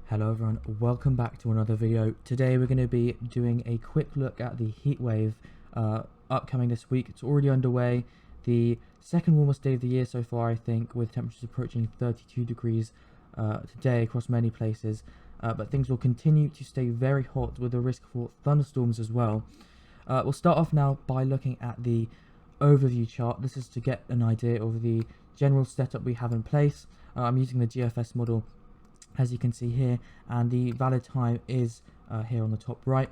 Hello everyone, welcome back to another video. Today we're going to be doing a quick look at the heat wave upcoming this week. It's already underway. The second warmest day of the year so far, I think, with temperatures approaching 32 degrees today across many places. But things will continue to stay very hot with the risk for thunderstorms as well. We'll start off now by looking at the overview chart. This is to get an idea of the general setup we have in place. I'm using the GFS model, as you can see here, and the valid time is here on the top right.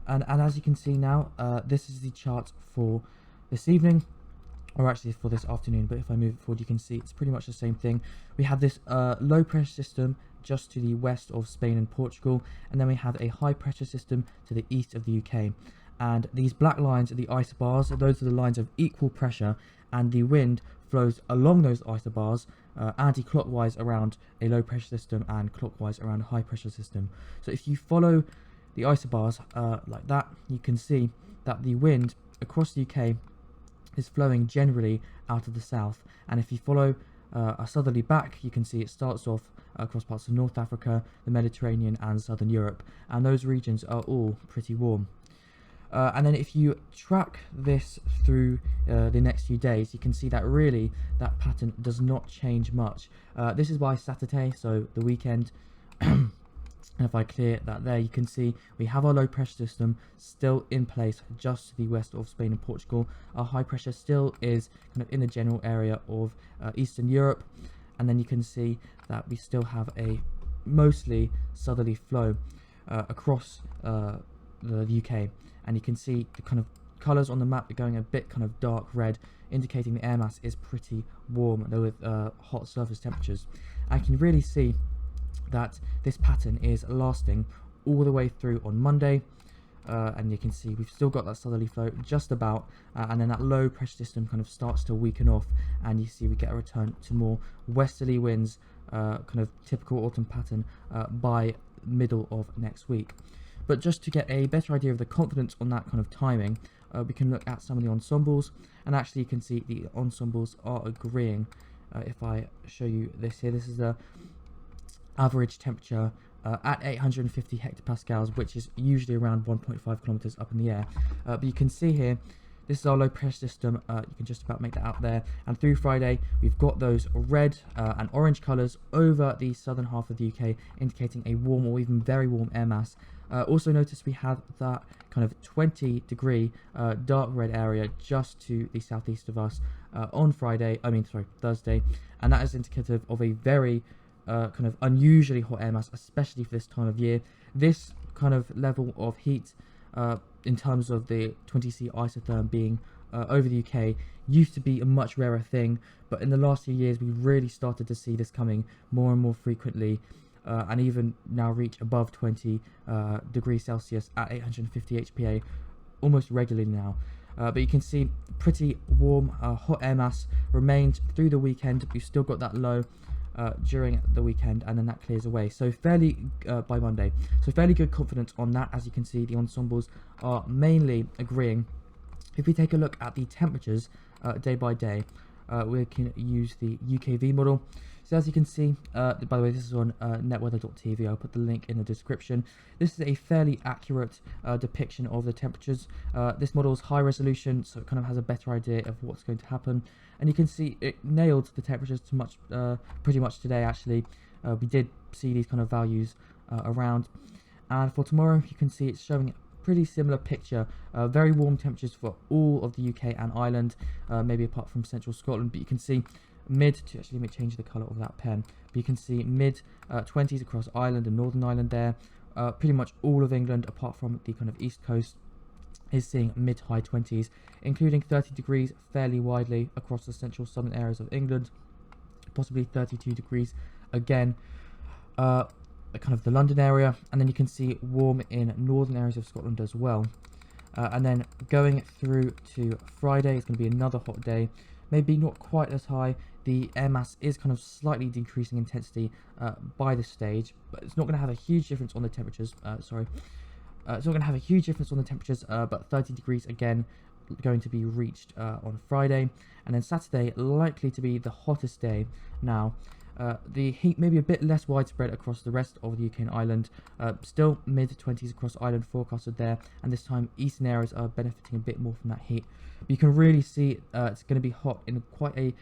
And as you can see now, this is the chart for this evening, or actually for this afternoon, but if I move it forward you can see it's pretty much the same thing. We have this low pressure system just to the west of Spain and Portugal, and then we have a high pressure system to the east of the UK. And these black lines are the isobars. Those are the lines of equal pressure, and the wind flows along those isobars anti-clockwise around a low pressure system and clockwise around a high pressure system. So if you follow the isobars like that, you can see that the wind across the UK is flowing generally out of the south, and if you follow a southerly back, you can see it starts off across parts of North Africa, the Mediterranean and Southern Europe, and those regions are all pretty warm. And then if you track this through the next few days, you can see that really that pattern does not change much. This is by Saturday, so the weekend. And if I clear that there, you can see we have our low pressure system still in place just to the west of Spain and Portugal. Our high pressure still is kind of in the general area of Eastern Europe. And then you can see that we still have a mostly southerly flow across the UK. And you can see the kind of colours on the map are going a bit kind of dark red, indicating the air mass is pretty warm, though with hot surface temperatures. I can really see that this pattern is lasting all the way through on Monday, and you can see we've still got that southerly flow just about, and then that low pressure system kind of starts to weaken off, and you see we get a return to more westerly winds, kind of typical autumn pattern by middle of next week. But just to get a better idea of the confidence on that kind of timing, we can look at some of the ensembles, and actually you can see the ensembles are agreeing. If I show you this here, this is the average temperature at 850 hectopascals, which is usually around 1.5 kilometers up in the air. But you can see here, this is our low pressure system. You can just about make that out there. And through Friday, we've got those red and orange colours over the southern half of the UK, indicating a warm or even very warm air mass. Also notice we have that kind of 20 degree dark red area just to the southeast of us on Thursday. And that is indicative of a very kind of unusually hot air mass, especially for this time of year. This kind of level of heat in terms of the 20C isotherm being over the UK used to be a much rarer thing, but in the last few years we've really started to see this coming more and more frequently, and even now reach above 20 degrees Celsius at 850 HPA almost regularly now. But you can see pretty warm hot air mass remained through the weekend. We've still got that low during the weekend, and then that clears away, so fairly by Monday, so fairly good confidence on that. As you can see, the ensembles are mainly agreeing. If we take a look at the temperatures day by day, we can use the UKV model. So as you can see, by the way, this is on netweather.tv. I'll put the link in the description. This is a fairly accurate depiction of the temperatures. This model is high resolution, so it kind of has a better idea of what's going to happen. And you can see it nailed the temperatures to pretty much today, actually. We did see these kind of values around. And for tomorrow, you can see it's showing a pretty similar picture. Very warm temperatures for all of the UK and Ireland, maybe apart from central Scotland, but you can see let me change the colour of that pen, but you can see mid 20s across Ireland and Northern Ireland there. Pretty much all of England apart from the kind of east coast is seeing mid high 20s, including 30 degrees fairly widely across the central southern areas of England, possibly 32 degrees again kind of the London area, and then you can see warm in northern areas of Scotland as well. And then going through to Friday, it's going to be another hot day, maybe not quite as high. The air mass is kind of slightly decreasing intensity by this stage, but it's not going to have a huge difference on the temperatures. It's not going to have a huge difference on the temperatures, but 30 degrees again going to be reached on Friday. And then Saturday likely to be the hottest day now. The heat may be a bit less widespread across the rest of the UK and Ireland, still mid-20s across Ireland forecasted there, and this time eastern areas are benefiting a bit more from that heat. But you can really see it's going to be hot in quite a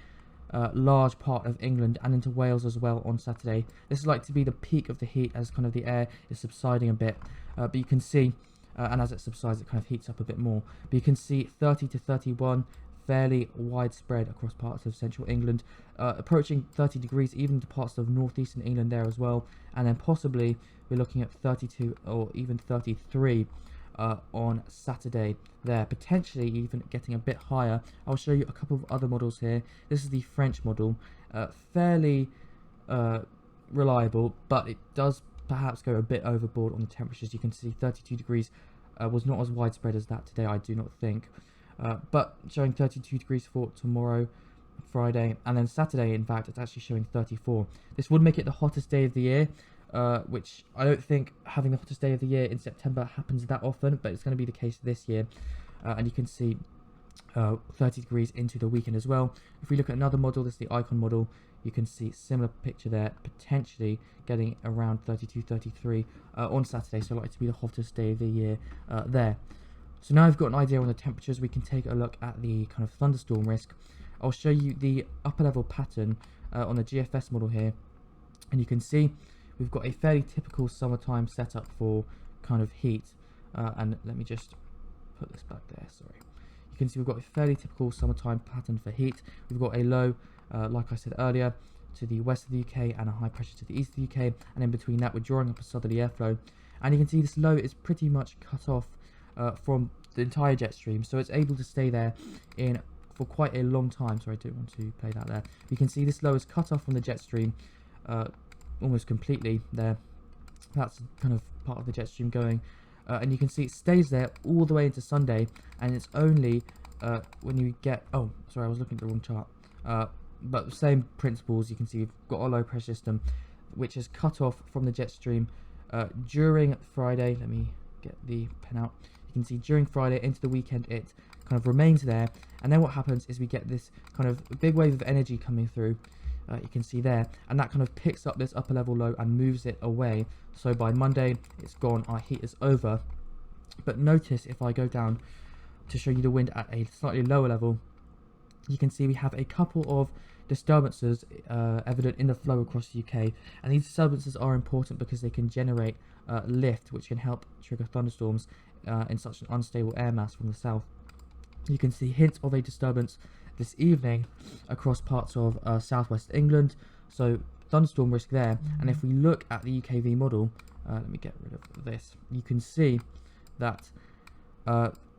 large part of England and into Wales as well on Saturday. This is like to be the peak of the heat as kind of the air is subsiding a bit, but you can see, and as it subsides it kind of heats up a bit more, but you can see 30 to 31 fairly widespread across parts of central England, approaching 30 degrees even to parts of northeastern England there as well, and then possibly we're looking at 32 or even 33 on Saturday there, potentially even getting a bit higher. I'll show you a couple of other models here. This is the French model, fairly reliable, but it does perhaps go a bit overboard on the temperatures. You can see 32 degrees was not as widespread as that today, I do not think. But showing 32 degrees for tomorrow, Friday, and then Saturday, in fact, it's actually showing 34. This would make it the hottest day of the year, which I don't think having the hottest day of the year in September happens that often, but it's going to be the case this year. And you can see 30 degrees into the weekend as well. If we look at another model, this is the Icon model, you can see similar picture there, potentially getting around 32, 33 on Saturday, so likely to be the hottest day of the year there. So now I've got an idea on the temperatures, we can take a look at the kind of thunderstorm risk. I'll show you the upper level pattern on the GFS model here, and you can see we've got a fairly typical summertime setup for kind of heat, and let me just put this back there, sorry. You can see we've got a fairly typical summertime pattern for heat. We've got a low, like I said earlier, to the west of the UK and a high pressure to the east of the UK, and in between that we're drawing up a southerly airflow, and you can see this low is pretty much cut off from the entire jet stream, so it's able to stay there for quite a long time. Sorry, I don't want to play that there. You can see this low is cut off from the jet stream almost completely there. That's kind of part of the jet stream going, and you can see it stays there all the way into Sunday, and it's only when you get, oh sorry, I was looking at the wrong chart, but the same principles. You can see we've got a low pressure system which is cut off from the jet stream during Friday. Let me get the pen out. You can see during Friday into the weekend it kind of remains there, and then what happens is we get this kind of big wave of energy coming through, you can see there, and that kind of picks up this upper level low and moves it away. So by Monday it's gone, our heat is over. But notice if I go down to show you the wind at a slightly lower level, you can see we have a couple of disturbances evident in the flow across the UK, and these disturbances are important because they can generate lift, which can help trigger thunderstorms in such an unstable air mass from the south. You can see hints of a disturbance this evening across parts of southwest England, so thunderstorm risk there. And if we look at the UKV model, let me get rid of this, you can see that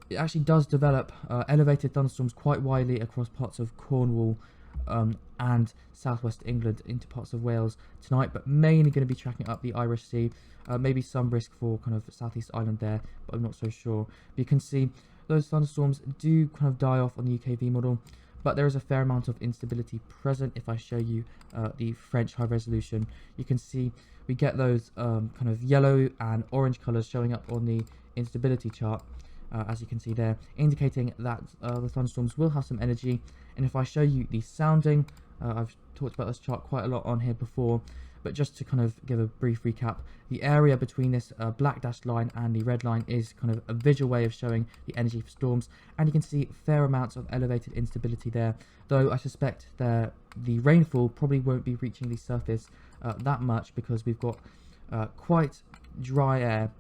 it actually does develop elevated thunderstorms quite widely across parts of Cornwall and southwest England into parts of Wales tonight, but mainly going to be tracking up the Irish Sea. Maybe some risk for kind of southeast Ireland there, but I'm not so sure. But you can see those thunderstorms do kind of die off on the UKV model, but there is a fair amount of instability present. If I show you the French high resolution, you can see we get those kind of yellow and orange colours showing up on the instability chart, as you can see there, indicating that the thunderstorms will have some energy. And if I show you the sounding, I've talked about this chart quite a lot on here before, but just to kind of give a brief recap, the area between this black dashed line and the red line is kind of a visual way of showing the energy for storms, and you can see fair amounts of elevated instability there, though I suspect the rainfall probably won't be reaching the surface that much, because we've got quite dry air.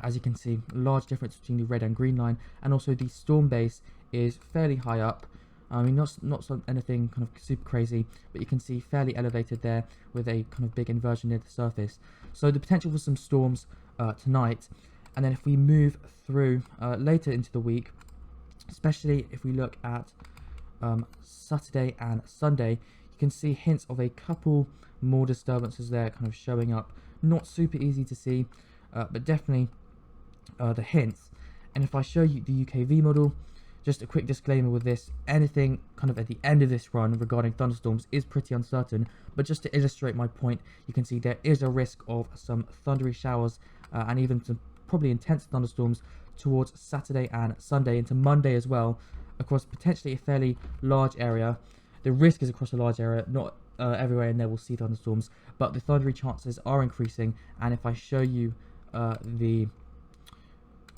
As you can see, large difference between the red and green line, and also the storm base is fairly high up. I mean, not anything kind of super crazy, but you can see fairly elevated there with a kind of big inversion near the surface. So the potential for some storms tonight, and then if we move through later into the week, especially if we look at Saturday and Sunday, you can see hints of a couple more disturbances there kind of showing up. Not super easy to see, but definitely the hints. And if I show you the UKV model, just a quick disclaimer with this, anything kind of at the end of this run regarding thunderstorms is pretty uncertain, but just to illustrate my point, you can see there is a risk of some thundery showers and even some probably intense thunderstorms towards Saturday and Sunday into Monday as well, across potentially a fairly large area. The risk is across a large area, not everywhere in there will see thunderstorms, but the thundery chances are increasing. And if I show you the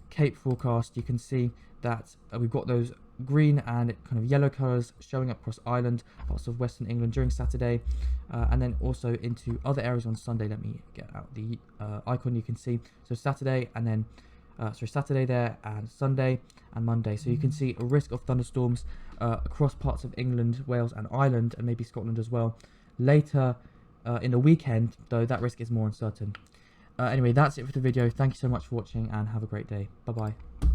Cape forecast, you can see that we've got those green and kind of yellow colours showing up across Ireland, parts of Western England during Saturday, and then also into other areas on Sunday. Let me get out the icon. You can see so Saturday and then Saturday there, and Sunday and Monday. So you can see a risk of thunderstorms across parts of England, Wales and Ireland, and maybe Scotland as well. Later in the weekend, though, that risk is more uncertain. Anyway, that's it for the video. Thank you so much for watching and have a great day. Bye bye.